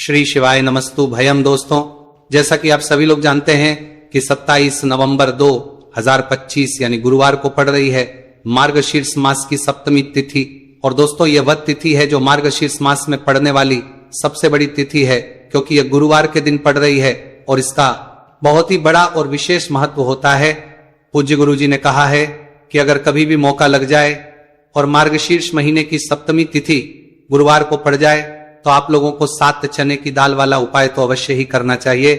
श्री शिवाय नमस्तु भयम। दोस्तों, जैसा कि आप सभी लोग जानते हैं कि 27 नवंबर 2025 यानी गुरुवार को पड़ रही है मार्गशीर्ष मास की सप्तमी तिथि। और दोस्तों, यह वह तिथि है जो मार्गशीर्ष मास में पड़ने वाली सबसे बड़ी तिथि है, क्योंकि यह गुरुवार के दिन पड़ रही है और इसका बहुत ही बड़ा और विशेष महत्व होता है। पूज्य गुरु जी ने कहा है कि अगर कभी भी मौका लग जाए और मार्गशीर्ष महीने की सप्तमी तिथि गुरुवार को पड़ जाए तो आप लोगों को 7 चने की दाल वाला उपाय तो अवश्य ही करना चाहिए।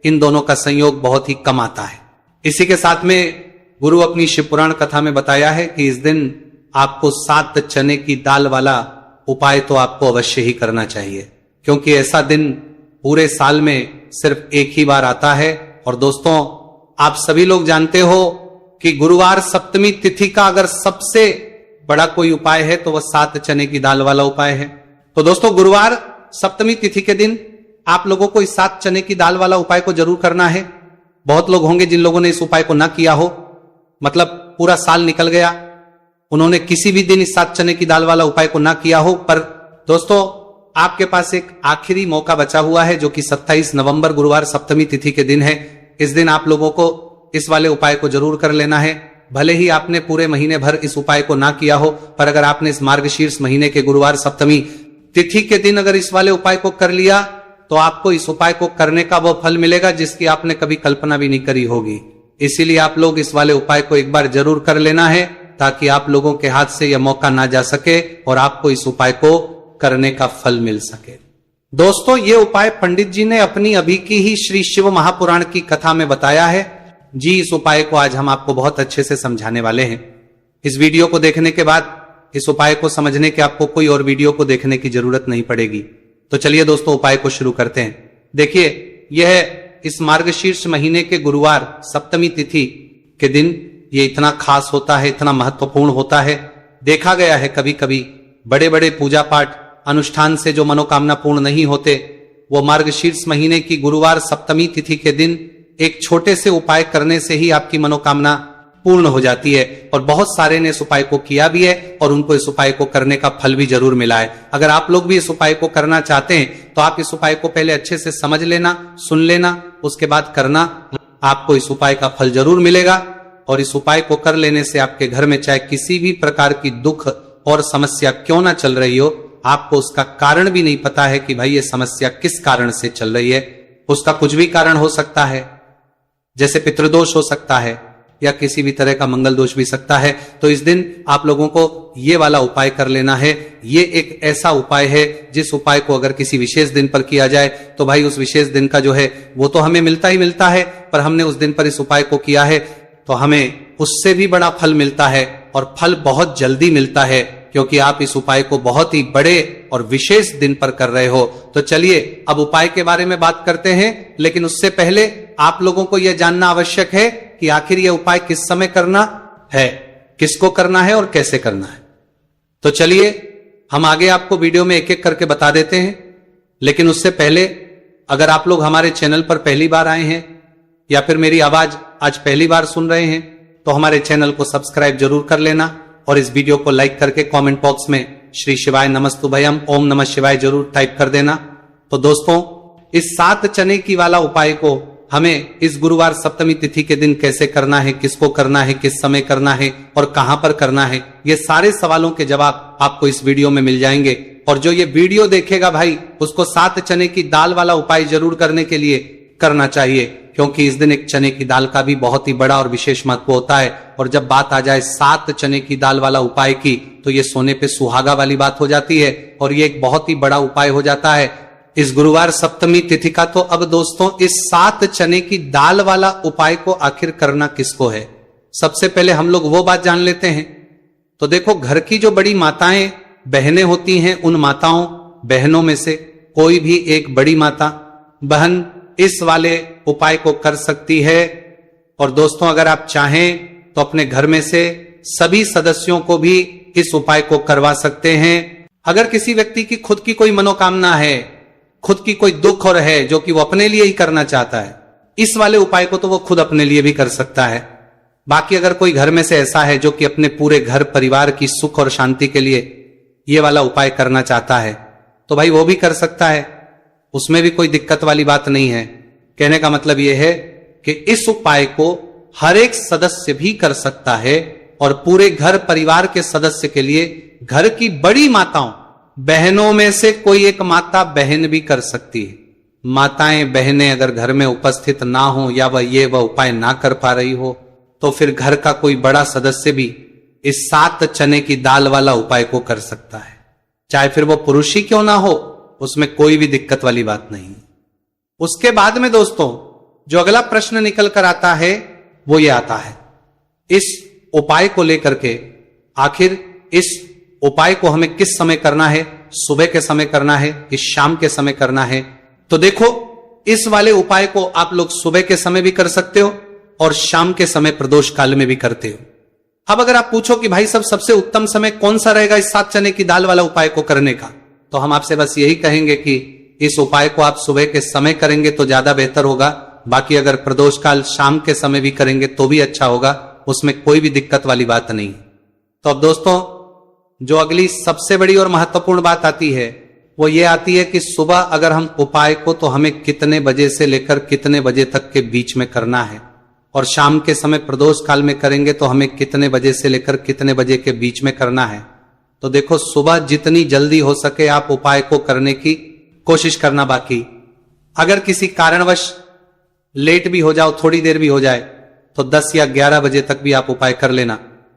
इन दोनों का संयोग बहुत ही कम आता है। इसी के साथ में गुरु अपनी शिव पुराण कथा में बताया है कि इस दिन आपको 7 चने की दाल वाला उपाय तो आपको अवश्य ही करना चाहिए, क्योंकि ऐसा दिन पूरे साल में सिर्फ एक ही बार आता है। और दोस्तों, आप सभी लोग जानते हो कि गुरुवार सप्तमी तिथि का अगर सबसे बड़ा कोई उपाय है तो वह 7 चने की दाल वाला उपाय है। तो दोस्तों, गुरुवार सप्तमी तिथि के दिन आप लोगों को इस 7 चने की दाल वाला उपाय को जरूर करना है। बहुत लोग होंगे जिन लोगों ने इस उपाय को ना किया हो, मतलब पूरा साल निकल गया, उन्होंने किसी भी दिन इस 7 चने की दाल वाला उपाय को ना किया हो। पर दोस्तों, आपके पास एक आखिरी मौका बचा हुआ है जो कि 27 नवंबर गुरुवार सप्तमी तिथि के दिन है। इस दिन आप लोगों को इस वाले उपाय को जरूर कर लेना है। भले ही आपने पूरे महीने भर इस उपाय को ना किया हो, पर अगर आपने इस मार्गशीर्ष महीने के गुरुवार सप्तमी तिथि के दिन अगर इस वाले उपाय को कर लिया तो आपको इस उपाय को करने का वो फल मिलेगा जिसकी आपने कभी कल्पना भी नहीं करी होगी। इसीलिए आप लोग इस वाले उपाय को एक बार जरूर कर लेना है, ताकि आप लोगों के हाथ से यह मौका ना जा सके और आपको इस उपाय को करने का फल मिल सके। दोस्तों, ये उपाय पंडित जी ने अपनी अभी की ही श्री शिव महापुराण की कथा में बताया है जी। इस उपाय को आज हम आपको बहुत अच्छे से समझाने वाले हैं। इस वीडियो को देखने के बाद इस उपाय को समझने के आपको कोई और वीडियो को देखने की जरूरत नहीं पड़ेगी। तो चलिए दोस्तों, उपाय को शुरू करते हैं। देखिए, यह इस मार्गशीर्ष महीने के गुरुवार सप्तमी तिथि के दिन ये इतना खास होता है, इतना महत्वपूर्ण होता है। देखा गया है कभी कभी बड़े बड़े पूजा पाठ अनुष्ठान से जो मनोकामना पूर्ण नहीं होते, वो मार्गशीर्ष महीने की गुरुवार सप्तमी तिथि के दिन एक छोटे से उपाय करने से ही आपकी मनोकामना पूर्ण हो जाती है। और बहुत सारे ने इस उपाय को किया भी है और उनको इस उपाय को करने का फल भी जरूर मिला है। अगर आप लोग भी इस उपाय को करना चाहते हैं तो आप इस उपाय को पहले अच्छे से समझ लेना, सुन लेना, उसके बाद करना। आपको इस उपाय का फल जरूर मिलेगा। और इस उपाय को कर लेने से आपके घर में चाहे किसी भी प्रकार की दुख और समस्या क्यों ना चल रही हो, आपको उसका कारण भी नहीं पता है कि भाई ये समस्या किस कारण से चल रही है। उसका कुछ भी कारण हो सकता है, जैसे पितृदोष हो सकता है या किसी भी तरह का मंगल दोष भी सकता है। तो इस दिन आप लोगों को ये वाला उपाय कर लेना है। ये एक ऐसा उपाय है जिस उपाय को अगर किसी विशेष दिन पर किया जाए तो भाई उस विशेष दिन का जो है वो तो हमें मिलता ही मिलता है, पर हमने उस दिन पर इस उपाय को किया है तो हमें उससे भी बड़ा फल मिलता है, और फल बहुत जल्दी मिलता है, क्योंकि आप इस उपाय को बहुत ही बड़े और विशेष दिन पर कर रहे हो। तो चलिए अब उपाय के बारे में बात करते हैं, लेकिन उससे पहले आप लोगों को यह जानना आवश्यक है कि आखिर यह उपाय किस समय करना है, किसको करना है और कैसे करना है। तो चलिए हम आगे आपको वीडियो में एक एक करके बता देते हैं। लेकिन उससे पहले अगर आप लोग हमारे चैनल पर पहली बार आए हैं या फिर मेरी आवाज आज पहली बार सुन रहे हैं तो हमारे चैनल को सब्सक्राइब जरूर कर लेना और इस वीडियो को लाइक करके कमेंट बॉक्स में श्री शिवाय नमस्तु भयम ओम नमः शिवाय जरूर टाइप कर देना। तो दोस्तों, इस 7 चने की वाला उपाय को हमें इस गुरुवार सप्तमी तिथि के दिन कैसे करना है, किसको करना है, किस समय करना है और कहां पर करना है, ये सारे सवालों के जवाब आपको इस वीडियो में मिल जाएंगे। और जो ये वीडियो देखेगा भाई, उसको 7 चने की दाल वाला उपाय जरूर करने के लिए करना चाहिए, क्योंकि इस दिन एक चने की दाल का भी बहुत ही बड़ा और विशेष महत्व होता है। और जब बात आ जाए 7 चने की दाल वाला उपाय की, तो ये सोने पे सुहागा वाली बात हो जाती है और ये एक बहुत ही बड़ा उपाय हो जाता है इस गुरुवार सप्तमी तिथि का। तो अब दोस्तों, इस 7 चने की दाल वाला उपाय को आखिर करना किसको है, सबसे पहले हम लोग वो बात जान लेते हैं। तो देखो, घर की जो बड़ी माताएं बहनें होती हैं, उन माताओं बहनों में से कोई भी एक बड़ी माता बहन इस वाले उपाय को कर सकती है। और दोस्तों, अगर आप चाहें तो अपने घर में से सभी सदस्यों को भी इस उपाय को करवा सकते हैं। अगर किसी व्यक्ति की खुद की कोई मनोकामना है, खुद की कोई दुख और है जो कि वो अपने लिए ही करना चाहता है, इस वाले उपाय को तो वो खुद अपने लिए भी कर सकता है। बाकी अगर कोई घर में से ऐसा है जो कि अपने पूरे घर परिवार की सुख और शांति के लिए ये वाला उपाय करना चाहता है, तो भाई वो भी कर सकता है। उसमें भी कोई दिक्कत वाली बात नहीं है। कहने का मतलब यह है कि इस उपाय को हर एक सदस्य भी कर सकता है और पूरे घर परिवार के सदस्य के लिए घर की बड़ी माताओं बहनों में से कोई एक माता बहन भी कर सकती है। माताएं बहनें अगर घर में उपस्थित ना हो या वह उपाय ना कर पा रही हो तो फिर घर का कोई बड़ा सदस्य भी इस 7 चने की दाल वाला उपाय को कर सकता है, चाहे फिर वो पुरुष ही क्यों ना हो, उसमें कोई भी दिक्कत वाली बात नहीं। उसके बाद में दोस्तों जो अगला प्रश्न निकल कर आता है वो ये आता है, इस उपाय को लेकर के आखिर इस उपाय को हमें किस समय करना है, सुबह के समय करना है कि शाम के समय करना है। तो देखो इस वाले उपाय को आप लोग सुबह के समय भी कर सकते हो और शाम के समय प्रदोष काल में भी करते हो। अब अगर आप पूछो कि भाई सबसे उत्तम समय कौन सा रहेगा इस 7 चने की दाल वाला उपाय को करने का, तो हम आपसे बस यही कहेंगे कि इस उपाय को आप सुबह के समय करेंगे तो ज्यादा बेहतर होगा। बाकी अगर प्रदोष काल शाम के समय भी करेंगे तो भी अच्छा होगा, उसमें कोई भी दिक्कत वाली बात नहीं। तो अब दोस्तों जो अगली सबसे बड़ी और महत्वपूर्ण बात आती है वो ये आती है कि सुबह अगर हम उपाय को तो हमें कितने बजे से लेकर कितने बजे तक के बीच में करना है और शाम के समय प्रदोष काल में करेंगे तो हमें कितने बजे से लेकर कितने बजे के बीच में करना है। तो देखो सुबह जितनी जल्दी हो सके आप उपाय को करने की कोशिश करना। बाकी अगर किसी कारणवश लेट भी हो जाओ, थोड़ी देर भी हो जाए, तो 10 या 11 बजे तक भी आप उपाय कर लेना,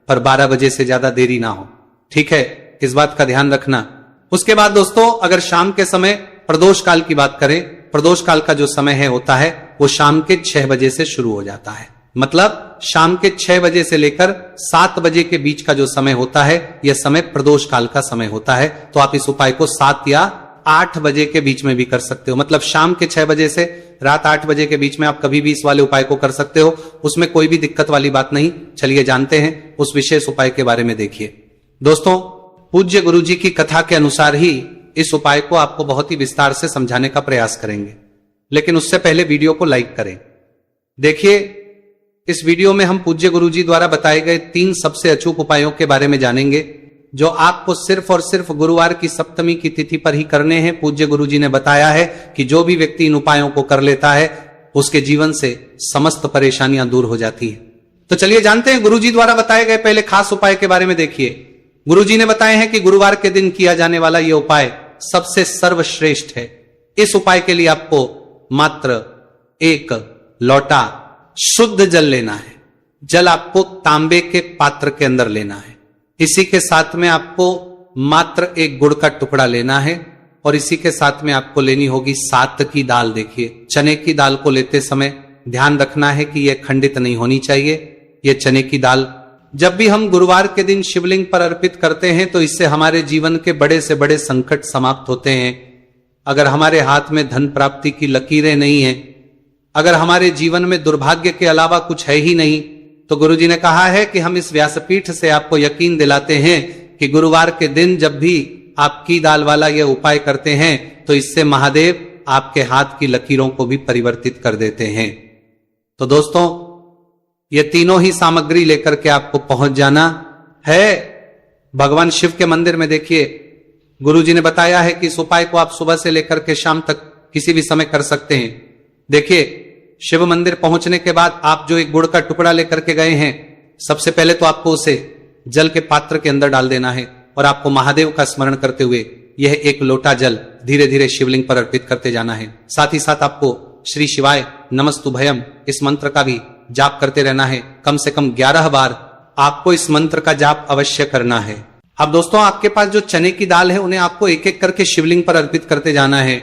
पर 12 बजे से ज्यादा देरी ना हो, ठीक है, इस बात का ध्यान रखना। उसके बाद दोस्तों अगर शाम के समय प्रदोष काल की बात करें, प्रदोष काल का जो समय है होता है वो शाम के 6 बजे से शुरू हो जाता है। मतलब शाम के 6 बजे से लेकर 7 बजे के बीच का जो समय होता है यह समय प्रदोष काल का समय होता है। तो आप इस उपाय को 7 या 8 बजे के बीच में भी कर सकते हो। मतलब शाम के 6 बजे से रात 8 बजे के बीच में आप कभी भी इस वाले उपाय को कर सकते हो, उसमें कोई भी दिक्कत वाली बात नहीं। चलिए जानते हैं उस विशेष उपाय के बारे में। देखिए दोस्तों पूज्य गुरु जी की कथा के अनुसार ही इस उपाय को आपको बहुत ही विस्तार से समझाने का प्रयास करेंगे, लेकिन उससे पहले वीडियो को लाइक करें। देखिए इस वीडियो में हम पूज्य गुरु जी द्वारा बताए गए 3 सबसे अचूक उपायों के बारे में जानेंगे जो आपको सिर्फ और सिर्फ गुरुवार की सप्तमी की तिथि पर ही करने हैं। पूज्य गुरु जी ने बताया है कि जो भी व्यक्ति इन उपायों को कर लेता है उसके जीवन से समस्त परेशानियां दूर हो जाती है। तो चलिए जानते हैं गुरु जी द्वारा बताए गए पहले खास उपाय के बारे में। देखिए गुरु जी ने बताए हैं कि गुरुवार के दिन किया जाने वाला यह उपाय सबसे सर्वश्रेष्ठ है। इस उपाय के लिए आपको मात्र 1 लोटा शुद्ध जल लेना है। जल आपको तांबे के पात्र के अंदर लेना है। इसी के साथ में आपको मात्र 1 गुड़ का टुकड़ा लेना है और इसी के साथ में आपको लेनी होगी 7 की दाल। देखिए चने की दाल को लेते समय ध्यान रखना है कि यह खंडित नहीं होनी चाहिए। यह चने की दाल जब भी हम गुरुवार के दिन शिवलिंग पर अर्पित करते हैं तो इससे हमारे जीवन के बड़े से बड़े संकट समाप्त होते हैं। अगर हमारे हाथ में धन प्राप्ति की लकीरें नहीं है, अगर हमारे जीवन में दुर्भाग्य के अलावा कुछ है ही नहीं, तो गुरुजी ने कहा है कि हम इस व्यासपीठ से आपको यकीन दिलाते हैं कि गुरुवार के दिन जब भी आप की दाल वाला यह उपाय करते हैं तो इससे महादेव आपके हाथ की लकीरों को भी परिवर्तित कर देते हैं। तो दोस्तों ये तीनों ही सामग्री लेकर के आपको पहुंच जाना है भगवान शिव के मंदिर में। देखिए गुरुजी ने बताया है कि इस उपाय को आप सुबह से लेकर के शाम तक किसी भी समय कर सकते हैं। देखिए शिव मंदिर पहुंचने के बाद आप जो 1 गुड़ का टुकड़ा लेकर के गए हैं, सबसे पहले तो आपको उसे जल के पात्र के अंदर डाल देना है और आपको महादेव का स्मरण करते हुए यह 1 लोटा जल धीरे धीरे शिवलिंग पर अर्पित करते जाना है। साथ ही साथ आपको श्री शिवाय नमस्तुभयम इस मंत्र का भी जाप करते रहना है। कम से कम 11 बार आपको इस मंत्र का जाप अवश्य करना है। अब दोस्तों आपके पास जो चने की दाल है उन्हें आपको एक एक करके शिवलिंग पर अर्पित करते जाना है।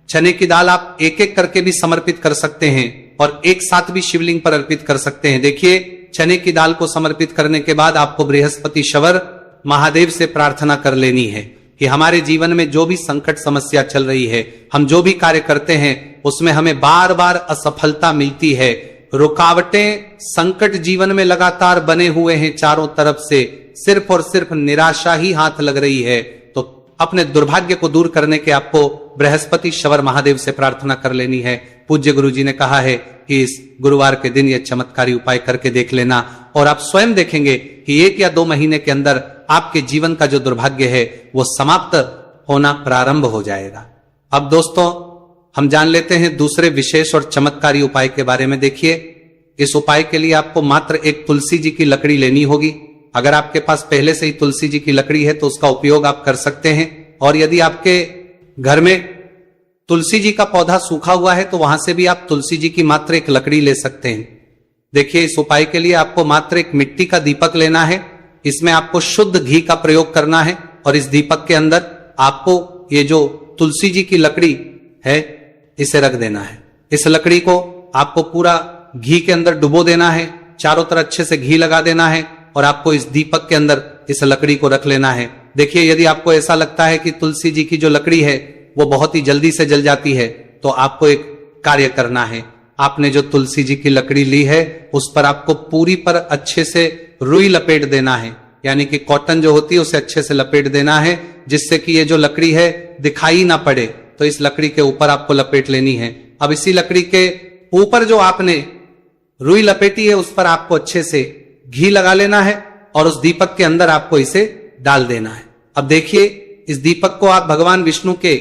चने की दाल आप एक एक करके भी समर्पित कर सकते हैं और एक साथ भी शिवलिंग पर अर्पित कर सकते हैं। देखिए चने की दाल को समर्पित करने के बाद आपको बृहस्पति शवर महादेव से प्रार्थना कर लेनी है कि हमारे जीवन में जो भी संकट समस्या चल रही है, हम जो भी कार्य करते हैं उसमें हमें बार बार असफलता मिलती है, रुकावटें संकट जीवन में लगातार बने हुए हैं चारों तरफ से, सिर्फ और सिर्फ निराशा ही हाथ लग रही है, तो अपने दुर्भाग्य को दूर करने के आपको बृहस्पति शवर महादेव से प्रार्थना कर लेनी है। पूज्य गुरु जी ने कहा है कि इस गुरुवार के दिन यह चमत्कारी उपाय करके देख लेना और आप स्वयं देखेंगे कि 1 या 2 महीने के अंदर आपके जीवन का जो दुर्भाग्य है वो समाप्त होना प्रारंभ हो जाएगा। अब दोस्तों हम जान लेते हैं दूसरे विशेष और चमत्कारी उपाय के बारे में। देखिए, इस उपाय के लिए आपको मात्र एक तुलसी जी की लकड़ी लेनी होगी। अगर आपके पास पहले से ही तुलसी जी की लकड़ी है तो उसका उपयोग आप कर सकते हैं, और यदि आपके घर में तुलसी जी का पौधा सूखा हुआ है तो वहां से भी आप तुलसी जी की मात्र एक लकड़ी ले सकते हैं। देखिए, इस उपाय के लिए आपको मात्र एक मिट्टी का दीपक लेना है। इसमें आपको शुद्ध घी का प्रयोग करना है, और इस दीपक के अंदर आपको ये जो तुलसी जी की लकड़ी है इसे रख देना है। इस लकड़ी को आपको पूरा घी के अंदर डुबो देना है, चारों तरफ अच्छे से घी लगा देना है, और आपको इस दीपक के अंदर इस लकड़ी को रख लेना है। देखिए, यदि आपको ऐसा लगता है कि तुलसी जी की जो लकड़ी है वो बहुत ही जल्दी से जल जाती है, तो आपको एक कार्य करना है। आपने जो तुलसी जी की लकड़ी ली है उस पर आपको पूरी पर अच्छे से रुई लपेट देना है, यानी कि कॉटन जो होती है उसे अच्छे से लपेट देना है, जिससे कि ये जो लकड़ी है दिखाई ना पड़े। तो इस लकड़ी के ऊपर आपको लपेट लेनी है। अब इसी लकड़ी के ऊपर जो आपने रुई लपेटी है उस पर आपको अच्छे से घी लगा लेना है, और उस दीपक के अंदर आपको इसे डाल देना है। अब देखिए, इस दीपक को आप भगवान विष्णु के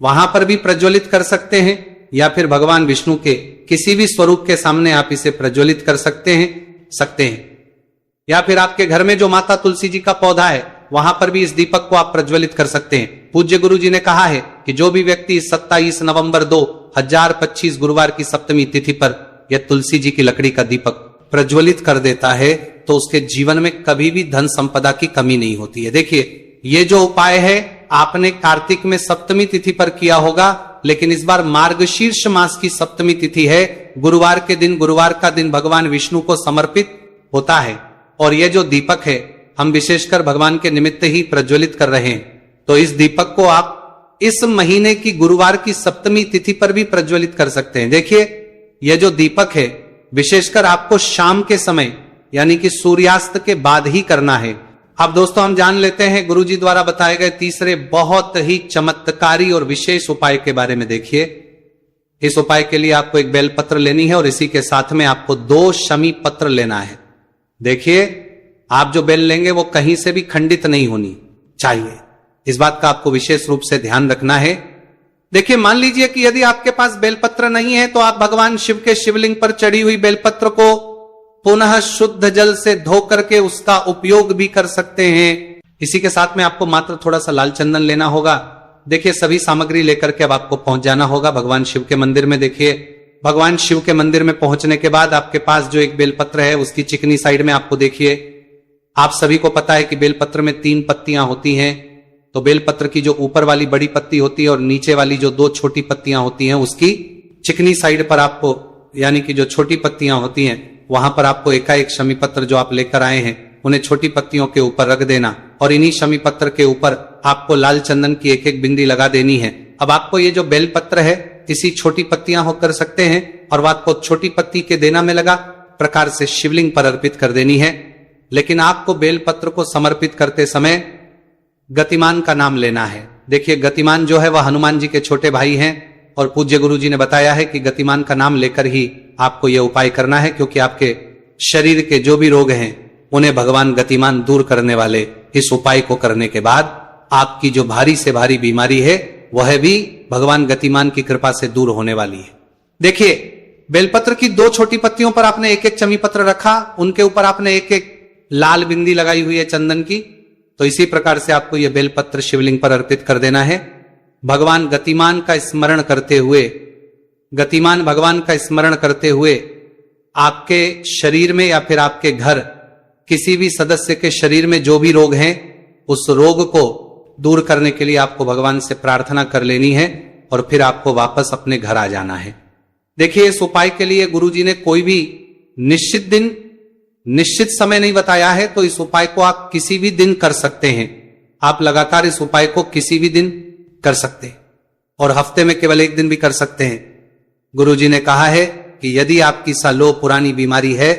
वहां पर भी प्रज्वलित कर सकते हैं, या फिर भगवान विष्णु के किसी भी स्वरूप के सामने आप इसे प्रज्वलित कर सकते हैं, या फिर आपके घर में जो माता तुलसी जी का पौधा है वहां पर भी इस दीपक को आप प्रज्वलित कर सकते हैं। पूज्य गुरु जी ने कहा है कि जो भी व्यक्ति 27 नवंबर 2025 गुरुवार की सप्तमी तिथि पर यह तुलसी जी की लकड़ी का दीपक प्रज्वलित कर देता है तो उसके जीवन में कभी भी धन संपदा की कमी नहीं होती है। देखिए, ये जो उपाय है आपने कार्तिक में सप्तमी तिथि पर किया होगा, लेकिन इस बार मार्गशीर्ष मास की सप्तमी तिथि है। गुरुवार के दिन, गुरुवार का दिन भगवान विष्णु को समर्पित होता है, और यह जो दीपक है हम विशेषकर भगवान के निमित्त ही प्रज्वलित कर रहे हैं। तो इस दीपक को आप इस महीने की गुरुवार की सप्तमी तिथि पर भी प्रज्वलित कर सकते हैं। देखिए, यह जो दीपक है विशेषकर आपको शाम के समय यानी कि सूर्यास्त के बाद ही करना है। अब दोस्तों, हम जान लेते हैं गुरुजी द्वारा बताए गए तीसरे बहुत ही चमत्कारी और विशेष उपाय के बारे में। देखिए, इस उपाय के लिए आपको एक बेलपत्र लेनी है, और इसी के साथ में आपको 2 शमी पत्र लेना है। देखिए, आप जो बेल लेंगे वो कहीं से भी खंडित नहीं होनी चाहिए, इस बात का आपको विशेष रूप से ध्यान रखना है। देखिए, मान लीजिए कि यदि आपके पास बेलपत्र नहीं है तो आप भगवान शिव के शिवलिंग पर चढ़ी हुई बेलपत्र को पुनः शुद्ध जल से धो करके उसका उपयोग भी कर सकते हैं। इसी के साथ में आपको मात्र थोड़ा सा लाल चंदन लेना होगा। देखिए, सभी सामग्री लेकर के अब आपको पहुंच जाना होगा भगवान शिव के मंदिर में। देखिए, भगवान शिव के मंदिर में पहुंचने के बाद आपके पास जो एक बेलपत्र है उसकी चिकनी साइड में आपको देखिए, आप सभी को पता है कि बेलपत्र में 3 पत्तियां होती हैं। तो बेलपत्र की जो ऊपर वाली बड़ी पत्ती होती है और नीचे वाली जो 2 छोटी पत्तियां होती हैं उसकी चिकनी साइड पर आपको, यानी कि जो छोटी पत्तियां होती हैं वहां पर आपको एकाएक शमी पत्र जो आप लेकर आए हैं उन्हें छोटी पत्तियों के ऊपर रख देना, और इन्हीं शमी पत्र के ऊपर आपको लाल चंदन की एक एक बिंदी लगा देनी है। अब आपको ये जो बेल पत्र है इसी छोटी पत्तियां हो कर सकते हैं, और वह आपको छोटी पत्ती के देना में लगा प्रकार से शिवलिंग पर अर्पित कर देनी है। लेकिन आपको बेल पत्र को समर्पित करते समय गतिमान का नाम लेना है। देखिए, गतिमान जो है वह हनुमान जी के छोटे भाई हैं, और पूज्य गुरु जी ने बताया है कि गतिमान का नाम लेकर ही आपको यह उपाय करना है, क्योंकि आपके शरीर के जो भी रोग हैं उन्हें भगवान गतिमान दूर करने वाले इस उपाय को करने के बाद आपकी जो भारी से भारी बीमारी है वह भी भगवान गतिमान की कृपा से दूर होने वाली है। देखिए, बेलपत्र की 2 छोटी पत्तियों पर आपने एक एक चमी पत्र रखा, उनके ऊपर आपने एक एक लाल बिंदी लगाई हुई है चंदन की। तो इसी प्रकार से आपको यह बेलपत्र शिवलिंग पर अर्पित कर देना है। भगवान गतिमान का स्मरण करते हुए, गतिमान भगवान का स्मरण करते हुए आपके शरीर में या फिर आपके घर किसी भी सदस्य के शरीर में जो भी रोग हैं उस रोग को दूर करने के लिए आपको भगवान से प्रार्थना कर लेनी है, और फिर आपको वापस अपने घर आ जाना है। देखिए, इस उपाय के लिए गुरुजी ने कोई भी निश्चित दिन, निश्चित समय नहीं बताया है, तो इस उपाय को आप किसी भी दिन कर सकते हैं। आप लगातार इस उपाय को किसी भी दिन कर सकते हैं, और हफ्ते में केवल 1 दिन भी कर सकते हैं। गुरुजी ने कहा है कि यदि आपकी सालों पुरानी बीमारी है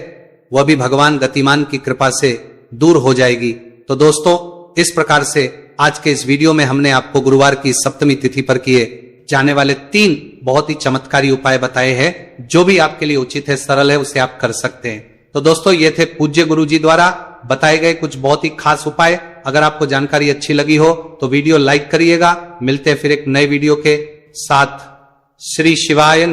वह भी भगवान गतिमान की कृपा से दूर हो जाएगी। तो दोस्तों, इस प्रकार से आज के इस वीडियो में हमने आपको गुरुवार की सप्तमी तिथि पर किए जाने वाले 3 बहुत ही चमत्कारी उपाय बताए हैं। जो भी आपके लिए उचित है, सरल है, उसे आप कर सकते हैं। तो दोस्तों, ये थे पूज्य गुरुजी द्वारा बताए गए कुछ बहुत ही खास उपाय। अगर आपको जानकारी अच्छी लगी हो तो वीडियो लाइक करिएगा। मिलते हैं फिर एक नए वीडियो के साथ। श्री शिवाय